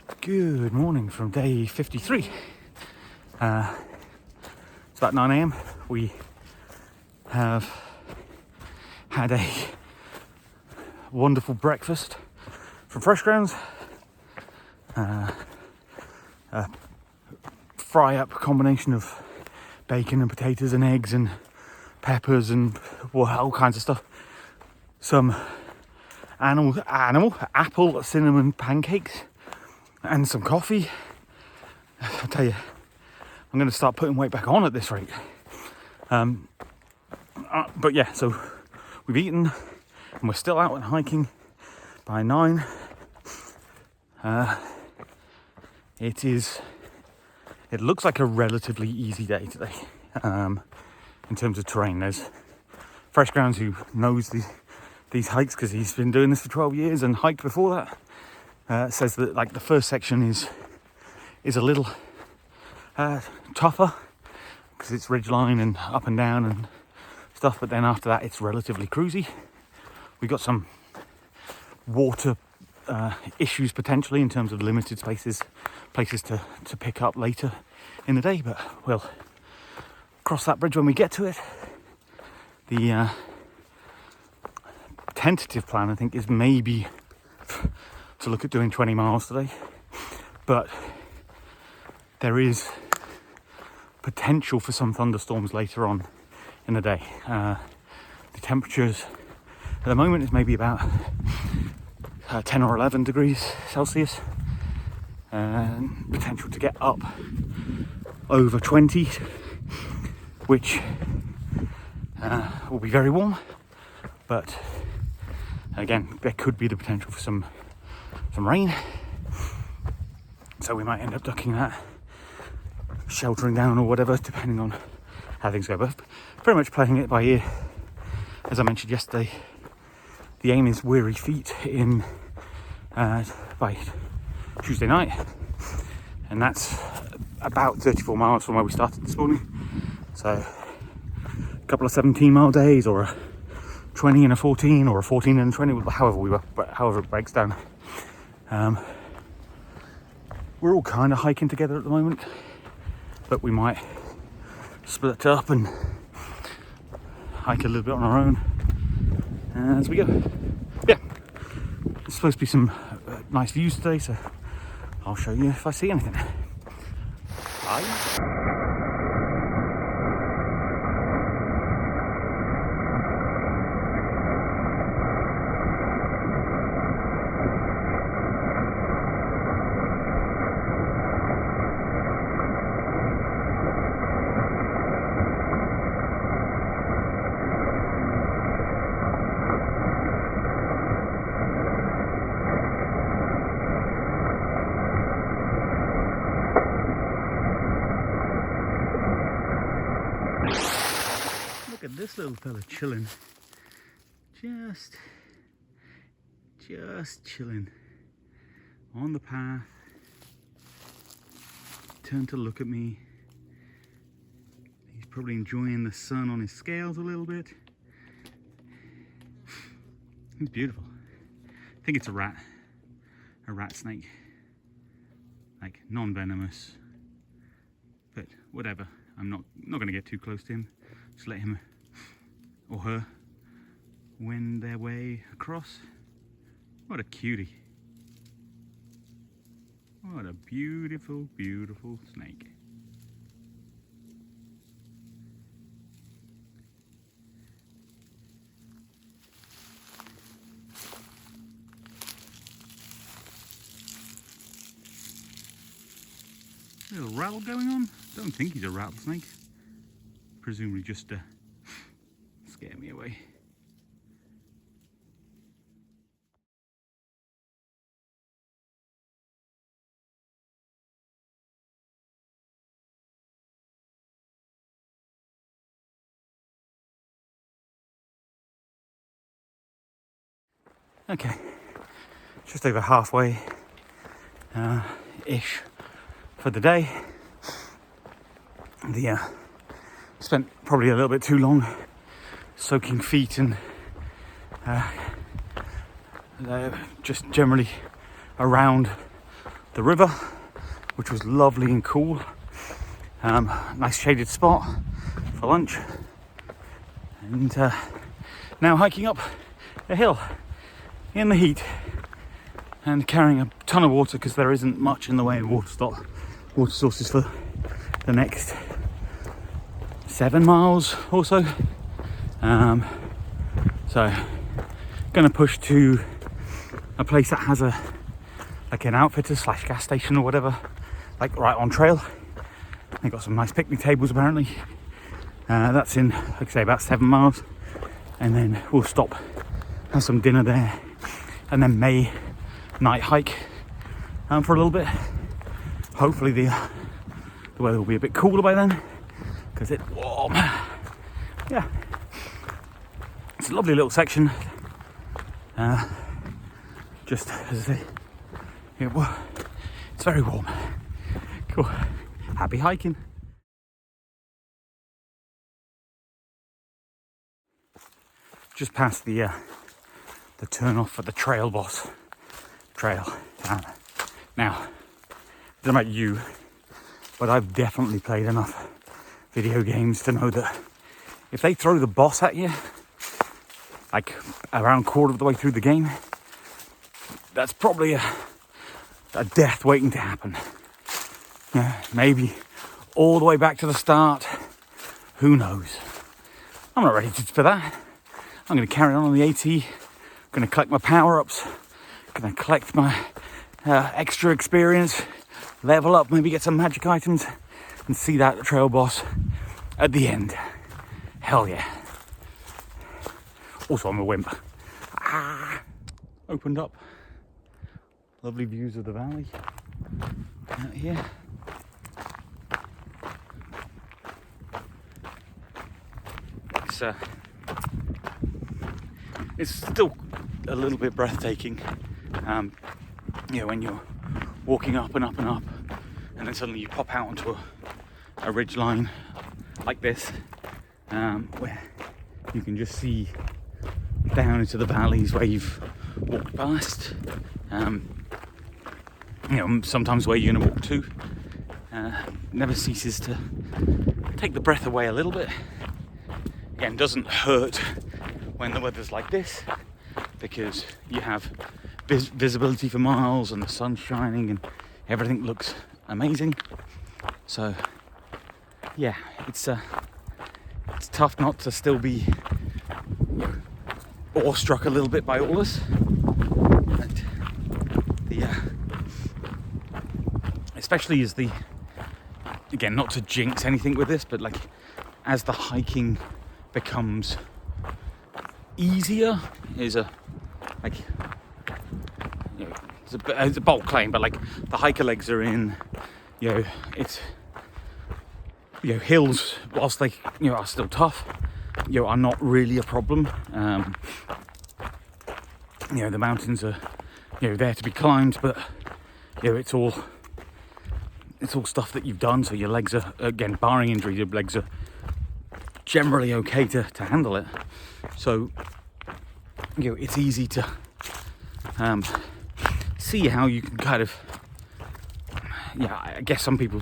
Good morning from day 53. It's about 9 a.m. We have had a wonderful breakfast from Fresh Grounds. A fry up combination of bacon and potatoes and eggs and peppers and all kinds of stuff. Some apple cinnamon pancakes and some coffee. I tell you, I'm going to start putting weight back on at this rate. But yeah, so we've eaten and we're still out and hiking by 9. It looks like a relatively easy day today in terms of terrain. There's Fresh Grounds, who knows these hikes because he's been doing this for 12 years and hiked before that. Says that like the first section is a little tougher because it's ridgeline and up and down and stuff, but then after that it's relatively cruisy. We got some water issues potentially in terms of limited places to pick up later in the day, but we'll cross that bridge when we get to it. The tentative plan, I think, is maybe to look at doing 20 miles today, but there is potential for some thunderstorms later on in the day. The temperatures at the moment is maybe about 10 or 11 degrees Celsius, and potential to get up over 20, which will be very warm, but again, there could be the potential for some rain, so we might end up ducking that, sheltering down or whatever, depending on how things go, but pretty much playing it by ear. As I mentioned yesterday, the aim is weary feet in by Tuesday night, and that's about 34 miles from where we started this morning, so a couple of 17-mile days, or a 20 and a 14, or a 14 and a 20, however it breaks down. We're all kind of hiking together at the moment, but we might split up and hike a little bit on our own as we go. Yeah, it's supposed to be some nice views today, so I'll show you if I see anything. Bye. Look at this little fella chilling, just chilling on the path. Turned to look at me. He's probably enjoying the sun on his scales a little bit. He's beautiful. I think it's a rat snake, like non-venomous, but whatever. I'm not going to get too close to him. Just let him or her wend their way across. What a cutie. What a beautiful, beautiful snake. Little rattle going on? Don't think he's a rattlesnake. Presumably just to scare me away. Okay, just over halfway ish for the day. Spent probably a little bit too long soaking feet and just generally around the river, which was lovely and cool. Nice shaded spot for lunch, and now hiking up a hill in the heat and carrying a ton of water because there isn't much in the way of water sources for the next 7 miles or so. So gonna push to a place that has like an outfitter / gas station or whatever, like right on trail. They got some nice picnic tables apparently. That's in, like I say, about 7 miles, and then we'll stop, have some dinner there, and then may night hike for a little bit. Hopefully the weather will be a bit cooler by then because it's warm. Yeah, it's a lovely little section. Just as I say, it's very warm. Cool. Happy hiking. Just past the turn off for the Trail Boss trail. Now, I don't know about you, but I've definitely played enough video games to know that if they throw the boss at you, like around a quarter of the way through the game, that's probably a death waiting to happen. Yeah, maybe all the way back to the start. Who knows? I'm not ready for that. I'm going to carry on the AT. I'm going to collect my power-ups. Going to collect my extra experience, level up, maybe get some magic items, and see that trail boss at the end. Hell yeah. Also, I'm a wimp. Opened up. Lovely views of the valley out here. It's still a little bit breathtaking. When you're walking up and up and up, and then suddenly you pop out onto a ridge line like this, where you can just see down into the valleys where you've walked past. Sometimes where you're going to walk to. Never ceases to take the breath away a little bit. Again, doesn't hurt when the weather's like this, because you have visibility for miles and the sun's shining and everything looks amazing. So yeah, it's tough not to still be awestruck a little bit by all this. And especially as again, not to jinx anything with this, but like as the hiking becomes easier, it's a bold claim, but like the hiker legs are in, it's hills, whilst they are still tough, are not really a problem. The mountains are there to be climbed, but it's all stuff that you've done, so your legs are, again, barring injury, your legs are generally okay to handle it. So it's easy to see how you can kind of, I guess some people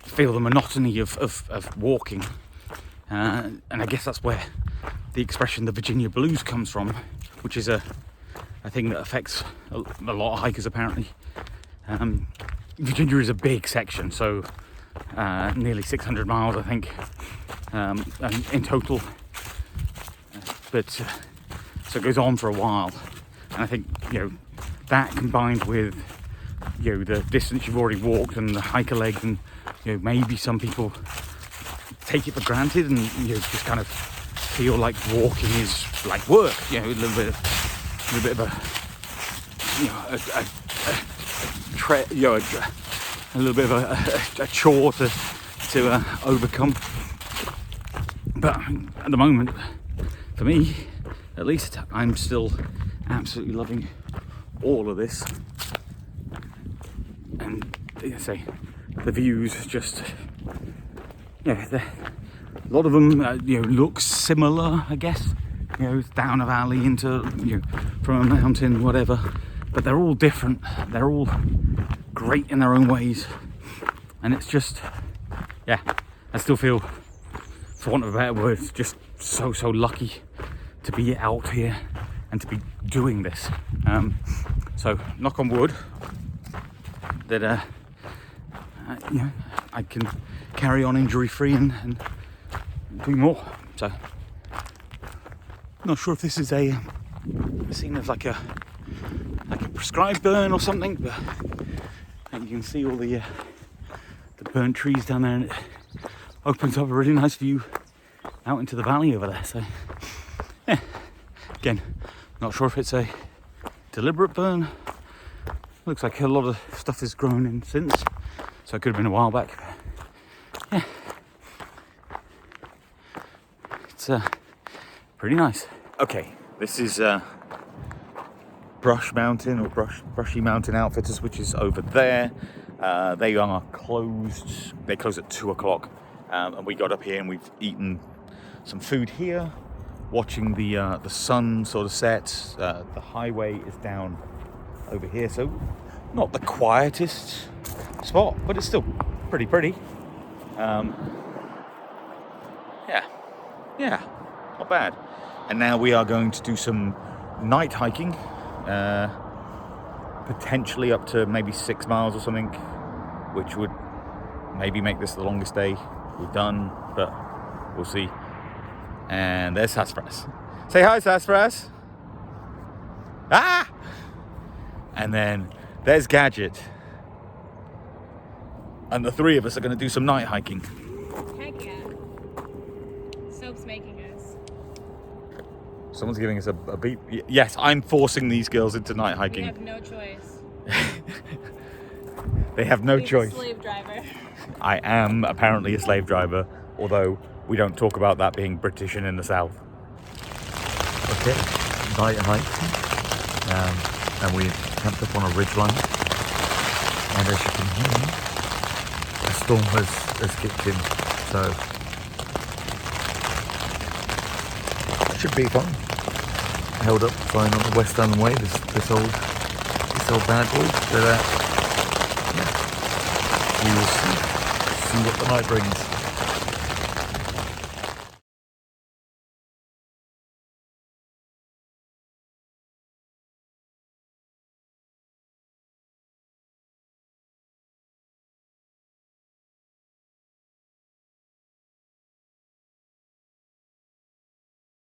feel the monotony of walking, and I guess that's where the expression the Virginia Blues comes from, which is a thing that affects a lot of hikers apparently. Virginia is a big section, so nearly 600 miles I think in total, but so it goes on for a while, and I think that combined with the distance you've already walked and the hiker legs, and maybe some people take it for granted and just kind of feel like walking is like work, a little bit of a little bit of a chore to overcome. But at the moment, for me at least, I'm still absolutely loving all of this, and like I say, the views just a lot of them look similar, I guess. Down a valley into from a mountain, whatever. but they're all different. They're all great in their own ways, and it's just, yeah, I still feel, for want of a better word, just so lucky to be out here and to be doing this. So knock on wood that you know, I can carry on injury free and do more. So not sure if this is a scene of like a prescribed burn or something, but you can see all the burnt trees down there, and it opens up a really nice view out into the valley over there. So yeah, again, not sure if it's a deliberate burn. Looks like a lot of stuff has grown in since, so it could have been a while back. Yeah, it's pretty nice. Okay, this is Brush Mountain, or Brushy Mountain Outfitters, which is over there. They are closed. They close at 2 o'clock, and we got up here and we've eaten some food here, watching the sun sort of set. The highway is down over here, so not the quietest spot, but it's still pretty. Yeah, not bad. And now we are going to do some night hiking, potentially up to maybe 6 miles or something, which would maybe make this the longest day we've done, but we'll see. And there's Sassafras. Say hi, Sassafras. Ah! And then there's Gadget. And the three of us are going to do some night hiking. Heck yeah. Soap's making us. Someone's giving us a beep. Yes, I'm forcing these girls into night hiking. We have no choice. They have no choice. Slave driver. I am apparently a slave driver, although we don't talk about that being British and in the South. Okay, night hike. And we camped up on a ridgeline. And as you can hear, a storm has kicked in, so it should be fun. Held up fine on the West Island Way, this old bad boy. But yeah, we will see what the night brings.